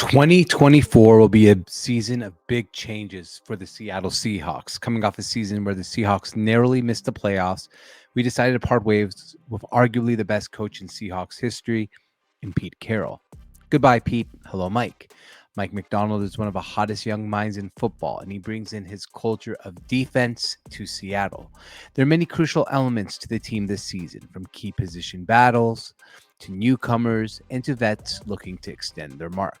2024 will be a season of big changes for the Seattle Seahawks. Coming off a season where the Seahawks narrowly missed the playoffs, we decided to part ways with arguably the best coach in Seahawks history, in Pete Carroll. Goodbye, Pete. Hello, Mike. Mike McDonald is one of the hottest young minds in football, and he brings in his culture of defense to Seattle. There are many crucial elements to the team this season, from key position battles to newcomers and to vets looking to extend their mark.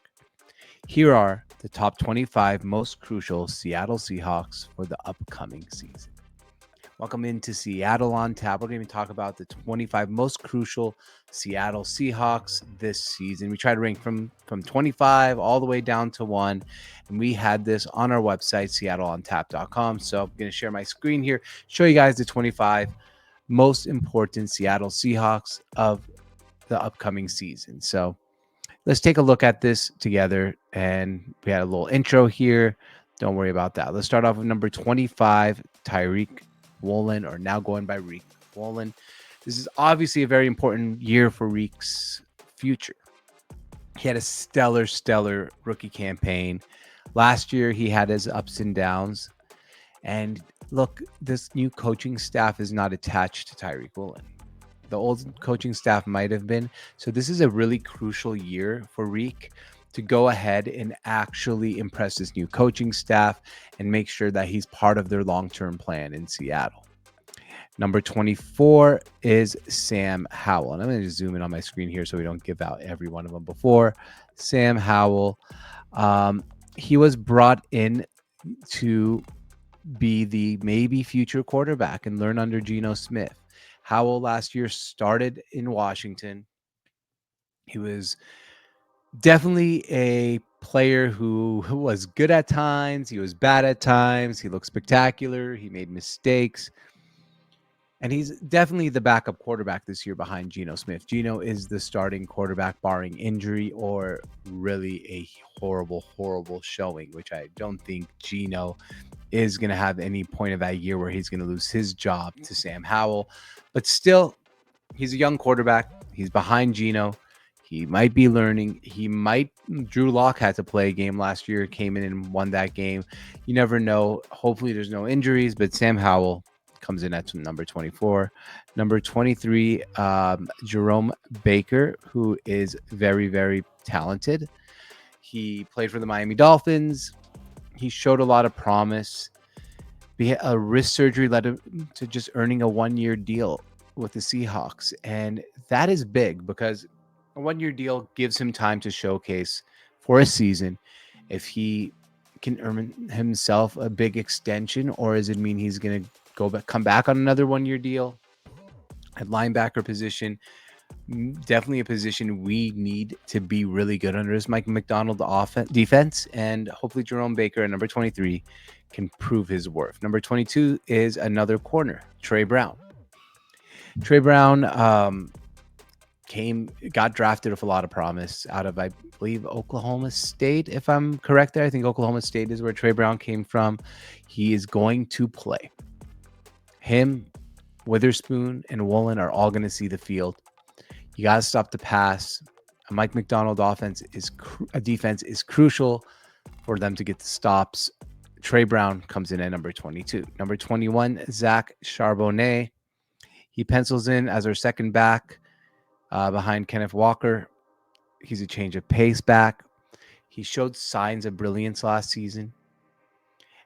Here are the top 25 most crucial Seattle Seahawks for the upcoming season. Welcome into Seattle on Tap. We're going to talk about the 25 most crucial Seattle Seahawks this season. We try to rank from 25 all the way down to 1, and we had this on our website, seattleontap.com. So I'm going to share my screen here, show you guys the 25 most important Seattle Seahawks of the upcoming season. So let's take a look at this together. And we had a little intro here. Don't worry about that. Let's start off with number 25, Tyreek Woolen, or now going by Reek Woolen. This is obviously a very important year for Reek's future. He had a stellar rookie campaign. Last year, he had his ups and downs. And look, this new coaching staff is not attached to Tyreek Woolen. The old coaching staff might have been. So this is a really crucial year for Reek to go ahead and actually impress this new coaching staff and make sure that he's part of their long-term plan in Seattle. Number 24 is Sam Howell. And I'm going to zoom in on my screen here so we don't give out every one of them before. Sam Howell, he was brought in to be the maybe future quarterback and learn under Geno Smith. Howell last year started in Washington. He was definitely a player who was good at times. He was bad at times. He looked spectacular. He made mistakes. And he's definitely the backup quarterback this year behind Geno Smith. Geno is the starting quarterback barring injury or really a horrible showing, which I don't think Geno is going to have any point of that year where he's going to lose his job to Sam Howell. But still, he's a young quarterback. He's behind Geno. He might be learning. Drew Lock had to play a game last year, came in and won that game. You never know. Hopefully there's no injuries, but Sam Howell comes in at number 24. Number 23, Jerome Baker, who is very talented. He played for the Miami Dolphins. He showed a lot of promise. A wrist surgery led him to just earning a one-year deal with the Seahawks. And that is big because a one-year deal gives him time to showcase for a season if he can earn himself a big extension, or does it mean he's going to come back on another one-year deal? At linebacker position, definitely a position we need to be really good under is Mike McDonald defense, and hopefully Jerome Baker at number 23 can prove his worth. Number 22 is another corner, Trey Brown. Trey Brown got drafted with a lot of promise out of, I believe, Oklahoma State, if I'm correct there. I think Oklahoma State is where Trey Brown came from. He is going to play. Him, Witherspoon, and Woolen are all going to see the field. You got to stop the pass. A Mike McDonald defense is crucial for them to get the stops. Trey Brown comes in at number 22. Number 21, Zach Charbonnet. He pencils in as our second back behind Kenneth Walker. He's a change of pace back. He showed signs of brilliance last season.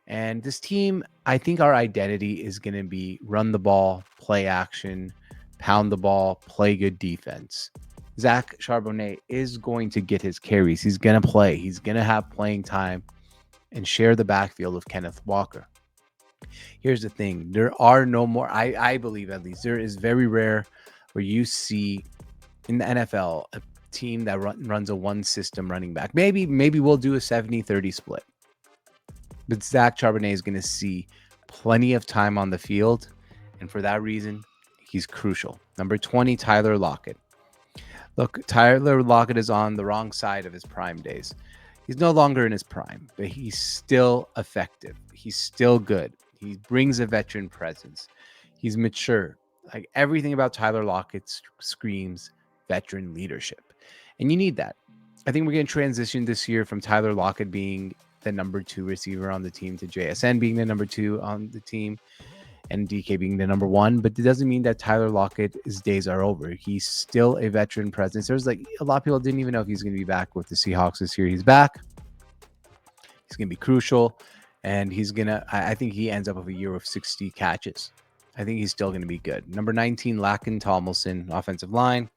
And this team, I think our identity is going to be run the ball, play action, pound the ball, play good defense. Zach Charbonnet is going to get his carries. He's going to play. He's going to have playing time and share the backfield with Kenneth Walker. Here's the thing. There are no more, I believe at least, there is very rare where you see in the NFL a team that runs a one-system running back. Maybe we'll do a 70-30 split. But Zach Charbonnet is going to see plenty of time on the field, and for that reason, he's crucial. Number 20, Tyler Lockett. Look, Tyler Lockett is on the wrong side of his prime days. He's no longer in his prime, but he's still effective. He's still good. He brings a veteran presence. He's mature. Like, everything about Tyler Lockett screams veteran leadership. And you need that. I think we're going to transition this year from Tyler Lockett being the number 2 receiver on the team to JSN being the number 2 on the team and DK being the number 1. But it doesn't mean that Tyler Lockett's days are over. He's still a veteran presence. There's like a lot of people didn't even know if he's going to be back with the Seahawks this year. He's back. He's going to be crucial. And he's going to, I think he ends up with a year of 60 catches. I think he's still going to be good. Number 19, Laken Tomlinson, offensive line.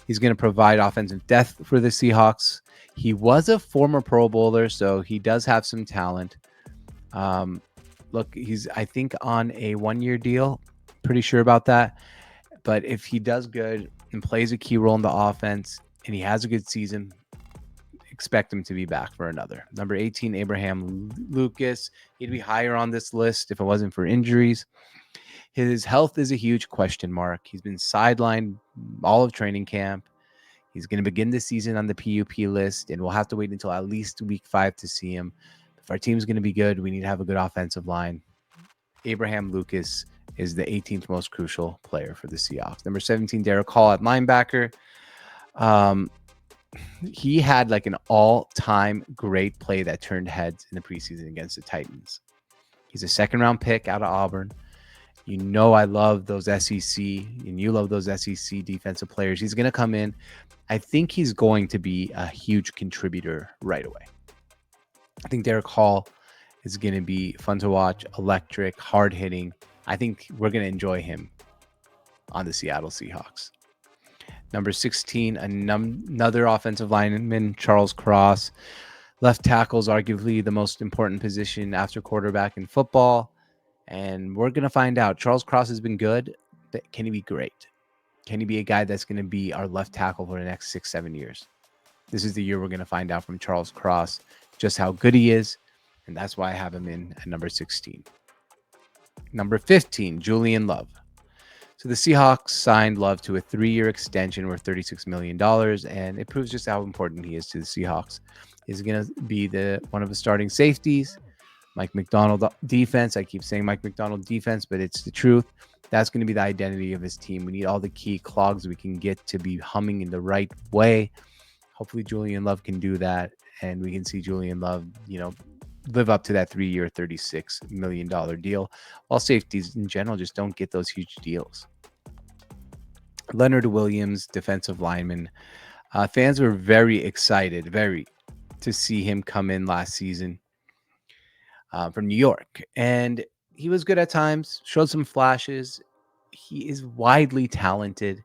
He's going to provide offensive depth for the Seahawks. He was a former Pro Bowler, so he does have some talent. Look, he's, I think, on a 1-year deal. Pretty sure about that. But if he does good and plays a key role in the offense and he has a good season, expect him to be back for another. Number 18, Abraham Lucas. He'd be higher on this list if it wasn't for injuries. His health is a huge question mark. He's been sidelined all of training camp. He's going to begin the season on the PUP list, and we'll have to wait until at least week 5 to see him. If our team's going to be good, we need to have a good offensive line. Abraham Lucas is the 18th most crucial player for the Seahawks. Number 17, Derek Hall at linebacker. He had like an all-time great play that turned heads in the preseason against the Titans. He's a second-round pick out of Auburn. You know I love those SEC, and you love those SEC defensive players. He's going to come in. I think he's going to be a huge contributor right away. I think Derek Hall is going to be fun to watch, electric, hard-hitting. I think we're going to enjoy him on the Seattle Seahawks. Number 16, another offensive lineman, Charles Cross. Left tackle is arguably the most important position after quarterback in football. And we're going to find out. Charles Cross has been good, but can he be great? Can he be a guy that's going to be our left tackle for the next 6-7 years? This is the year we're going to find out from Charles Cross just how good he is. And that's why I have him in at number 16. Number 15, Julian Love. So the Seahawks signed Love to a 3-year extension worth $36 million. And it proves just how important he is to the Seahawks. He's going to be one of the starting safeties. Mike McDonald defense. I keep saying Mike McDonald defense, but it's the truth. That's going to be the identity of his team. We need all the key clogs we can get to be humming in the right way. Hopefully Julian Love can do that, and we can see Julian Love, live up to that 3-year, $36 million deal. While safeties in general just don't get those huge deals. Leonard Williams, defensive lineman. Fans were very excited, to see him come in last season. From New York, and he was good at times, showed some flashes. He is widely talented,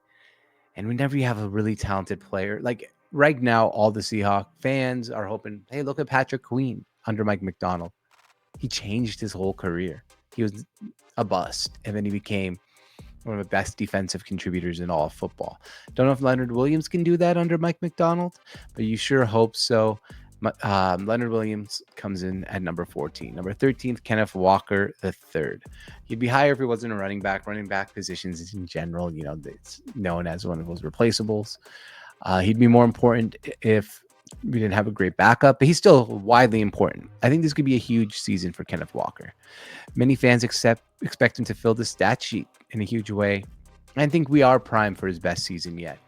and whenever you have a really talented player, like right now, all the Seahawks fans are hoping, hey, look at Patrick Queen under Mike McDonald. He changed his whole career. He was a bust, and then he became one of the best defensive contributors in all of football. Don't know if Leonard Williams can do that under Mike McDonald, but you sure hope so. Leonard Williams comes in at number 14. Number 13, Kenneth Walker III. He'd be higher if he wasn't a running back. Running back positions in general, it's known as one of those replaceables. He'd be more important if we didn't have a great backup, but he's still widely important. I think this could be a huge season for Kenneth Walker. Many fans expect him to fill the stat sheet in a huge way. I think we are primed for his best season yet.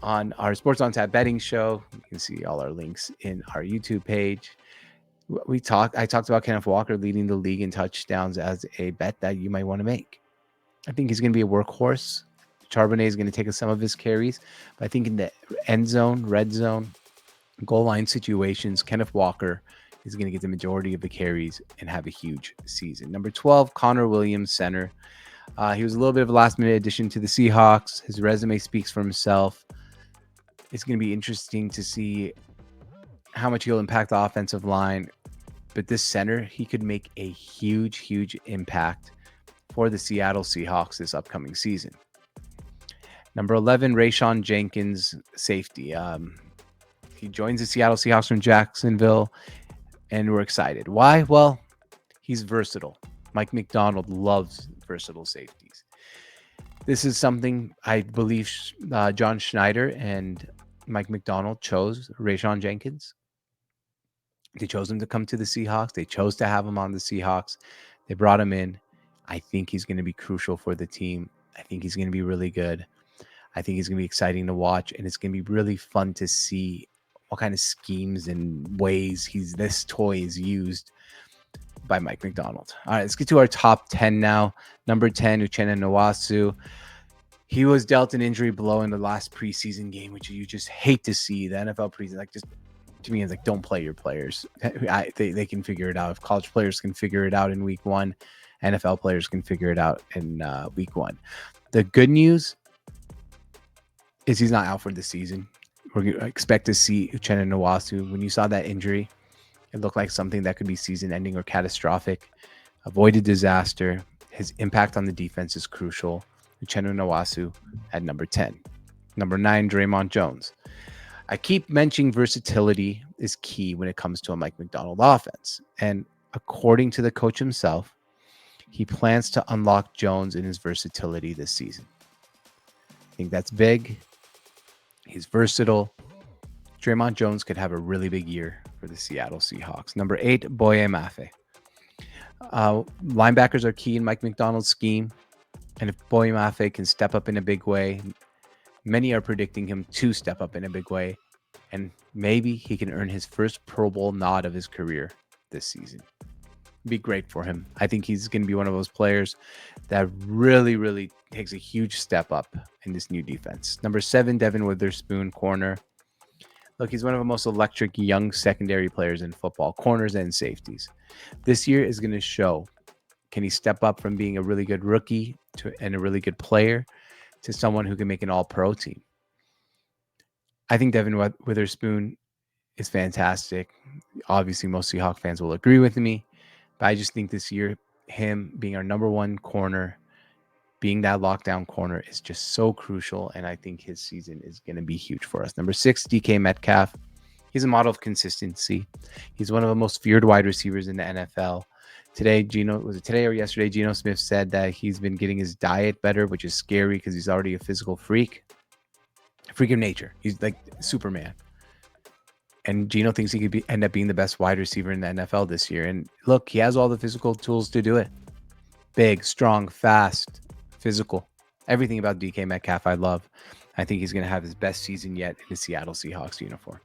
On our Sports ONTAP betting show, you can see all our links in our YouTube page. I talked about Kenneth Walker leading the league in touchdowns as a bet that you might want to make. I think he's going to be a workhorse. Charbonnet is going to take some of his carries, but I think in the end zone, red zone, goal line situations, Kenneth Walker is going to get the majority of the carries and have a huge season. Number 12, Connor Williams, center. He was a little bit of a last-minute addition to the Seahawks. His resume speaks for himself. It's going to be interesting to see how much he'll impact the offensive line. But this center, he could make a huge, huge impact for the Seattle Seahawks this upcoming season. Number 11, Rayshawn Jenkins, safety. He joins the Seattle Seahawks from Jacksonville, and we're excited. Why? Well, he's versatile. Mike McDonald loves versatile safeties. This is something I believe John Schneider and Mike McDonald chose Rayshawn Jenkins. They chose him to come to the Seahawks. They chose to have him on the Seahawks. They brought him in. I think he's going to be crucial for the team. I think he's going to be really good. I think he's going to be exciting to watch, and it's going to be really fun to see what kind of schemes and ways this toy is used by Mike Macdonald. All right, let's get to our top 10 now. Number 10, Uchenna Nwasu. He was dealt an injury blow in the last preseason game, which you just hate to see. The NFL preseason, like, just to me, it's like, don't play your players. They can figure it out. If college players can figure it out in week one, NFL players can figure it out in week one. The good news is he's not out for the season. We're going to expect to see Uchenna Nwasu. When you saw that injury, it looked like something that could be season-ending or catastrophic. Avoided disaster. His impact on the defense is crucial. Uchenna Nwasu at number 10. Number 9, Draymond Jones. I keep mentioning versatility is key when it comes to a Mike Macdonald offense. And according to the coach himself, he plans to unlock Jones in his versatility this season. I think that's big. He's versatile. Draymond Jones could have a really big year for the Seattle Seahawks. Number 8, Boye Mafe. Linebackers are key in Mike Macdonald's scheme. And if Boye Mafe can step up in a big way, many are predicting him to step up in a big way. And maybe he can earn his first Pro Bowl nod of his career this season. Be great for him. I think he's going to be one of those players that really, really takes a huge step up in this new defense. Number 7, Devin Witherspoon, corner. Look, he's one of the most electric young secondary players in football, corners and safeties. This year is going to show, can he step up from being a really good rookie and a really good player to someone who can make an all-pro team? I think Devin Witherspoon is fantastic. Obviously, most Seahawks fans will agree with me. But I just think this year, him being our number 1 corner, being that lockdown corner is just so crucial. And I think his season is going to be huge for us. Number 6, DK Metcalf. He's a model of consistency. He's one of the most feared wide receivers in the NFL. Today or yesterday, Geno Smith said that he's been getting his diet better, which is scary because he's already a physical freak of nature. He's like Superman. And Geno thinks he could end up being the best wide receiver in the NFL this year. And look, he has all the physical tools to do it. Big, strong, fast, physical. Everything about DK Metcalf I love. I think he's going to have his best season yet in the Seattle Seahawks uniform.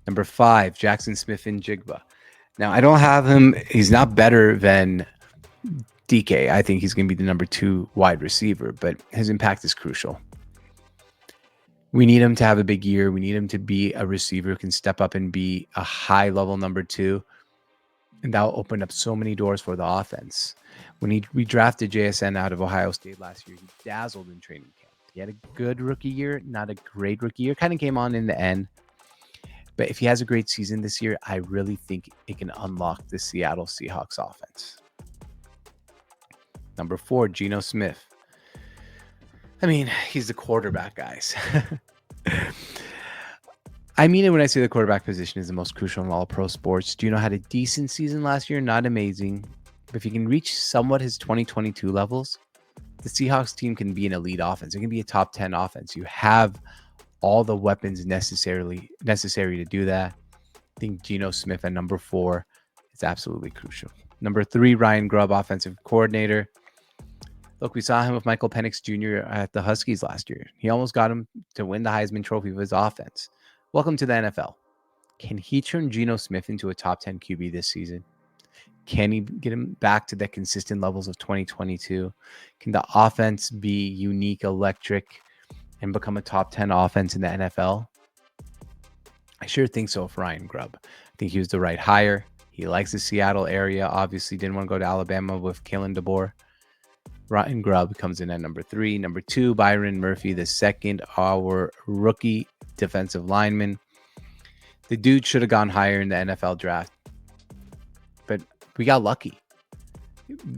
Number 5, Jackson Smith-Njigba. Now, I don't have him. He's not better than DK. I think he's going to be the number 2 wide receiver, but his impact is crucial. We need him to have a big year. We need him to be a receiver who can step up and be a high-level number 2. And that will open up so many doors for the offense. When we drafted JSN out of Ohio State last year, he dazzled in training camp. He had a good rookie year, not a great rookie year. Kind of came on in the end. But if he has a great season this year, I really think it can unlock the Seattle Seahawks offense. Number 4, Geno Smith. I mean, he's the quarterback, guys. I mean it when I say the quarterback position is the most crucial in all pro sports. Geno had a decent season last year, not amazing. But if he can reach somewhat his 2022 levels, the Seahawks team can be an elite offense. It can be a top 10 offense. You have all the weapons necessary to do that. I think Geno Smith at number 4 is absolutely crucial. Number 3, Ryan Grubb, offensive coordinator. Look, we saw him with Michael Penix Jr. at the Huskies last year. He almost got him to win the Heisman Trophy with his offense. Welcome to the NFL. Can he turn Geno Smith into a top 10 QB this season? Can he get him back to the consistent levels of 2022? Can the offense be unique, electric, and become a top 10 offense in the NFL? I sure think so for Ryan Grubb. I think he was the right hire. He likes the Seattle area. Obviously, didn't want to go to Alabama with Kalen DeBoer. Ryan Grubb comes in at number 3. Number 2, Byron Murphy, the second, our rookie defensive lineman. The dude should have gone higher in the NFL draft, but we got lucky.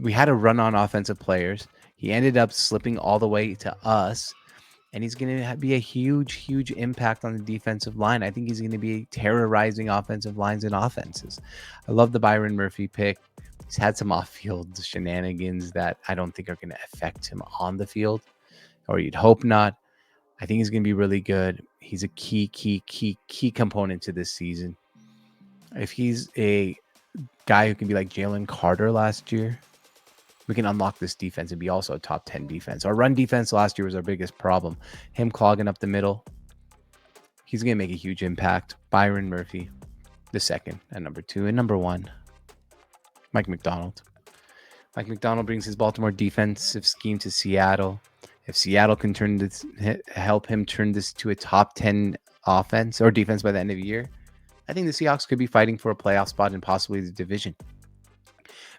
We had a run on offensive players. He ended up slipping all the way to us, and he's going to be a huge, huge impact on the defensive line. I think he's going to be terrorizing offensive lines and offenses. I love the Byron Murphy pick. He's had some off-field shenanigans that I don't think are going to affect him on the field, or you'd hope not. I think he's going to be really good. He's a key component to this season. If he's a guy who can be like Jalen Carter last year, we can unlock this defense and be also a top 10 defense. Our run defense last year was our biggest problem. Him clogging up the middle. He's going to make a huge impact. Byron Murphy, the second at number 2. And number 1, Mike Macdonald. Mike Macdonald brings his Baltimore defensive scheme to Seattle. If Seattle can help him turn this to a top 10 offense or defense by the end of the year, I think the Seahawks could be fighting for a playoff spot and possibly the division.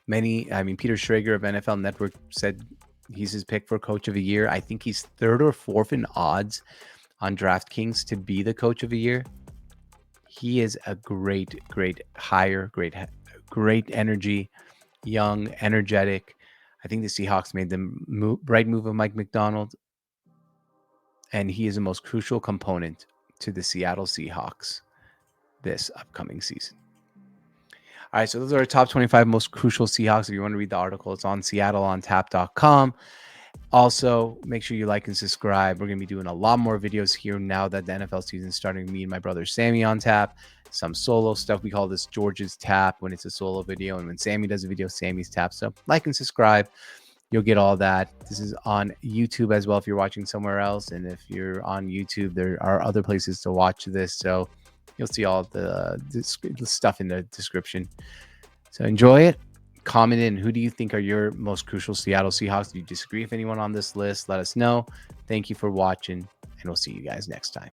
Peter Schrager of NFL Network said he's his pick for coach of the year. I think he's 3rd or 4th in odds on DraftKings to be the coach of the year. He is a great hire, great energy, young, energetic. I think the Seahawks made the right move of Mike Macdonald, and he is the most crucial component to the Seattle Seahawks this upcoming season. All right, so those are our top 25 most crucial Seahawks. If you want to read the article, it's on SeattleONTAP.com. Also, make sure you like and subscribe. We're going to be doing a lot more videos here now that the NFL season is starting. Me and my brother Sammy on tap. Some solo stuff. We call this George's tap when it's a solo video. And when Sammy does a video, Sammy's tap. So like and subscribe. You'll get all that. This is on YouTube as well if you're watching somewhere else. And if you're on YouTube, there are other places to watch this. So you'll see all the stuff in the description. So enjoy it. Comment in, who do you think are your most crucial Seattle Seahawks? Do you disagree with anyone on this list? Let us know. Thank you for watching, and we'll see you guys next time.